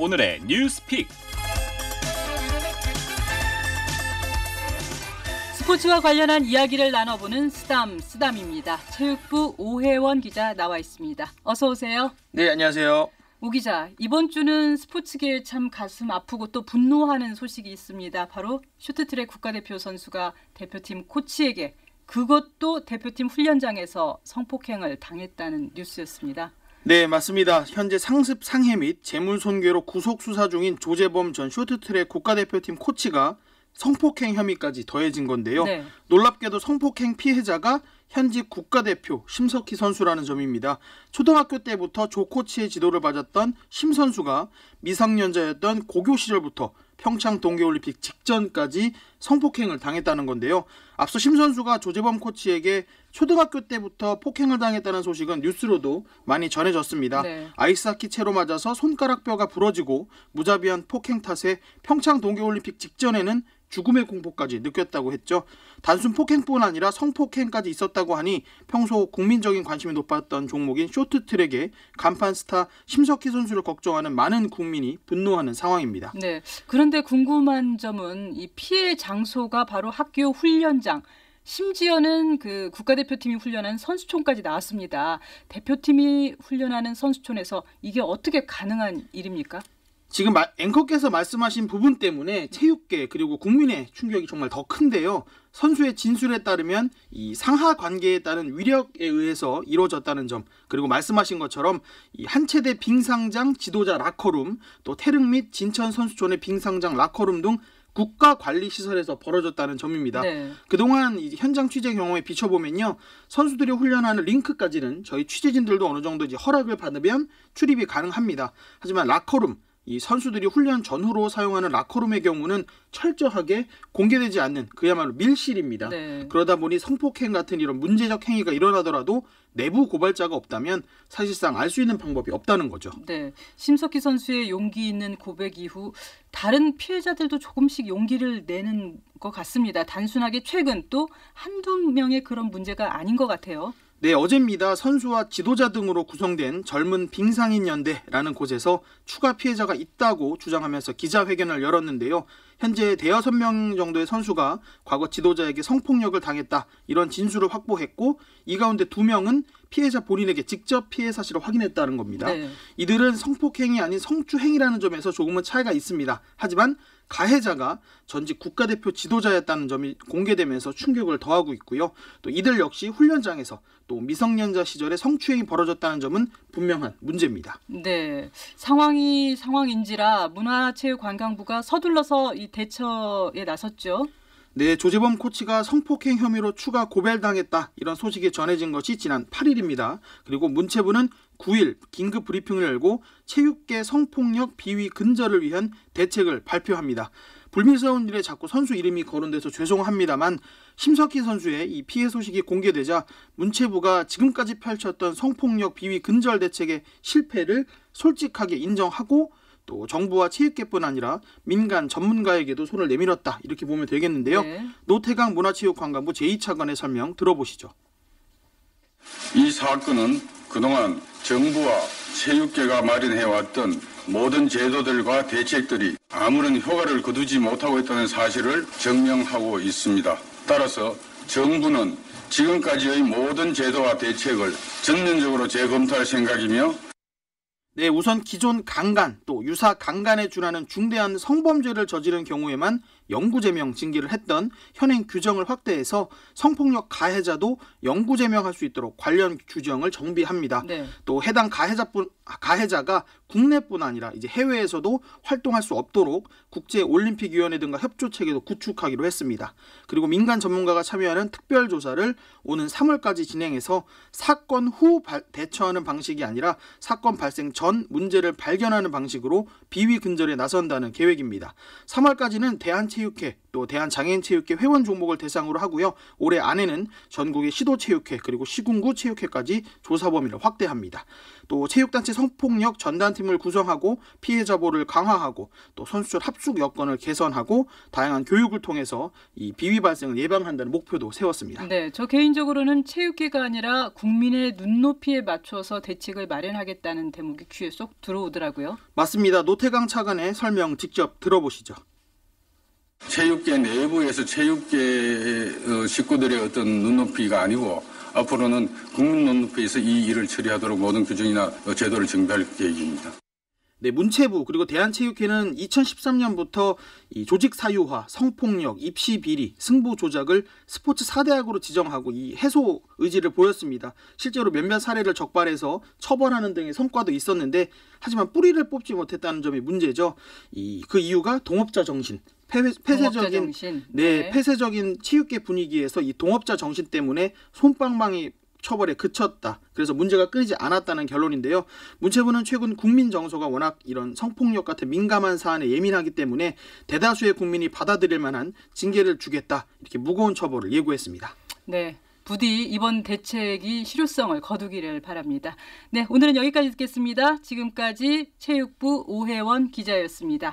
오늘의 뉴스픽. 스포츠와 관련한 이야기를 나눠보는 쓰담입니다. 체육부 오혜원 기자 나와 있습니다. 어서 오세요. 네, 안녕하세요. 오 기자, 이번 주는 스포츠계에 참 가슴 아프고 또 분노하는 소식이 있습니다. 바로 쇼트트랙 국가대표 선수가 대표팀 코치에게, 그것도 대표팀 훈련장에서 성폭행을 당했다는 뉴스였습니다. 네, 맞습니다. 현재 상습 상해 및 재물손괴로 구속 수사 중인 조재범 전 쇼트트랙 국가대표팀 코치가 성폭행 혐의까지 더해진 건데요. 네. 놀랍게도 성폭행 피해자가 현직 국가대표 심석희 선수라는 점입니다. 초등학교 때부터 조 코치의 지도를 받았던 심 선수가 미성년자였던 고교 시절부터 평창 동계올림픽 직전까지 성폭행을 당했다는 건데요. 앞서 심 선수가 조재범 코치에게 초등학교 때부터 폭행을 당했다는 소식은 뉴스로도 많이 전해졌습니다. 네. 아이스하키 채로 맞아서 손가락 뼈가 부러지고 무자비한 폭행 탓에 평창 동계올림픽 직전에는 죽음의 공포까지 느꼈다고 했죠. 단순 폭행뿐 아니라 성폭행까지 있었다고 하니 평소 국민적인 관심이 높았던 종목인 쇼트트랙의 간판 스타 심석희 선수를 걱정하는 많은 국민이 분노하는 상황입니다. 네. 그런데 궁금한 점은 이 피해 장소가 바로 학교 훈련장, 심지어는 그 국가대표팀이 훈련한 선수촌까지 나왔습니다. 대표팀이 훈련하는 선수촌에서 이게 어떻게 가능한 일입니까? 지금 앵커께서 말씀하신 부분 때문에 체육계 그리고 국민의 충격이 정말 더 큰데요. 선수의 진술에 따르면 이 상하 관계에 따른 위력에 의해서 이루어졌다는 점, 그리고 말씀하신 것처럼 이 한체대 빙상장 지도자 라커룸, 또 태릉 및 진천 선수촌의 빙상장 라커룸 등 국가관리시설에서 벌어졌다는 점입니다. 네. 그동안 이 현장 취재 경험에 비춰보면요, 선수들이 훈련하는 링크까지는 저희 취재진들도 어느 정도 이제 허락을 받으면 출입이 가능합니다. 하지만 라커룸, 이 선수들이 훈련 전후로 사용하는 라커룸의 경우는 철저하게 공개되지 않는 그야말로 밀실입니다. 네. 그러다 보니 성폭행 같은 이런 문제적 행위가 일어나더라도 내부 고발자가 없다면 사실상 알 수 있는 방법이 없다는 거죠. 네, 심석희 선수의 용기 있는 고백 이후 다른 피해자들도 조금씩 용기를 내는 것 같습니다. 단순하게 최근 또 한두 명의 그런 문제가 아닌 것 같아요. 네, 어제입니다. 선수와 지도자 등으로 구성된 젊은 빙상인 연대라는 곳에서 추가 피해자가 있다고 주장하면서 기자회견을 열었는데요. 현재 대여섯 명 정도의 선수가 과거 지도자에게 성폭력을 당했다, 이런 진술을 확보했고, 이 가운데 2명은 피해자 본인에게 직접 피해 사실을 확인했다는 겁니다. 네. 이들은 성폭행이 아닌 성추행이라는 점에서 조금은 차이가 있습니다. 하지만 가해자가 전직 국가대표 지도자였다는 점이 공개되면서 충격을 더하고 있고요. 또 이들 역시 훈련장에서 또 미성년자 시절에 성추행이 벌어졌다는 점은 분명한 문제입니다. 네, 상황인지라 문화체육관광부가 서둘러서 이 대처에 나섰죠. 네, 조재범 코치가 성폭행 혐의로 추가 고발당했다, 이런 소식이 전해진 것이 지난 8일입니다. 그리고 문체부는 9일 긴급 브리핑을 열고 체육계 성폭력 비위 근절을 위한 대책을 발표합니다. 불미스러운 일에 자꾸 선수 이름이 거론돼서 죄송합니다만, 심석희 선수의 이 피해 소식이 공개되자 문체부가 지금까지 펼쳤던 성폭력 비위 근절 대책의 실패를 솔직하게 인정하고, 또 정부와 체육계뿐 아니라 민간 전문가에게도 손을 내밀었다, 이렇게 보면 되겠는데요. 네. 노태강 문화체육관광부 제2차관의 설명 들어보시죠. 이 사건은 그동안 정부와 체육계가 마련해왔던 모든 제도들과 대책들이 아무런 효과를 거두지 못하고 있다는 사실을 증명하고 있습니다. 따라서 정부는 지금까지의 모든 제도와 대책을 전면적으로 재검토할 생각이며, 네, 우선 기존 강간, 또 유사 강간에 준하는 중대한 성범죄를 저지른 경우에만 영구제명 징계를 했던 현행 규정을 확대해서 성폭력 가해자도 영구제명할 수 있도록 관련 규정을 정비합니다. 네. 또 해당 가해자가 국내뿐 아니라 이제 해외에서도 활동할 수 없도록 국제올림픽위원회 등과 협조 체계도 구축하기로 했습니다. 그리고 민간 전문가가 참여하는 특별조사를 오는 3월까지 진행해서 사건 후 대처하는 방식이 아니라 사건 발생 전 문제를 발견하는 방식으로 비위 근절에 나선다는 계획입니다. 3월까지는 대한체육회 또 대한장애인체육회 회원 종목을 대상으로 하고요. 올해 안에는 전국의 시도체육회 그리고 시군구 체육회까지 조사 범위를 확대합니다. 또 체육단체 성폭력 전담팀을 구성하고 피해자 보호를 강화하고 또 선수촌 합숙 여건을 개선하고 다양한 교육을 통해서 이 비위 발생을 예방한다는 목표도 세웠습니다. 네, 저 개인적으로는 체육회가 아니라 국민의 눈높이에 맞춰서 대책을 마련하겠다는 대목이 귀에 쏙 들어오더라고요. 맞습니다. 노태강 차관의 설명 직접 들어보시죠. 체육계 내부에서 체육계 식구들의 어떤 눈높이가 아니고 앞으로는 국민 눈높이에서 이 일을 처리하도록 모든 규정이나 제도를 정비할 계획입니다. 네, 문체부 그리고 대한체육회는 2013년부터 이 조직 사유화, 성폭력, 입시 비리, 승부 조작을 스포츠 4대악으로 지정하고 이 해소 의지를 보였습니다. 실제로 몇몇 사례를 적발해서 처벌하는 등의 성과도 있었는데 하지만 뿌리를 뽑지 못했다는 점이 문제죠. 그 이유가 동업자 정신. 폐쇄적인 체육계 분위기에서 이 동업자 정신 때문에 솜방망이 처벌에 그쳤다. 그래서 문제가 끊이지 않았다는 결론인데요. 문체부는 최근 국민 정서가 워낙 이런 성폭력 같은 민감한 사안에 예민하기 때문에 대다수의 국민이 받아들일 만한 징계를 주겠다. 이렇게 무거운 처벌을 예고했습니다. 네. 부디 이번 대책이 실효성을 거두기를 바랍니다. 네, 오늘은 여기까지 듣겠습니다. 지금까지 체육부 오혜원 기자였습니다.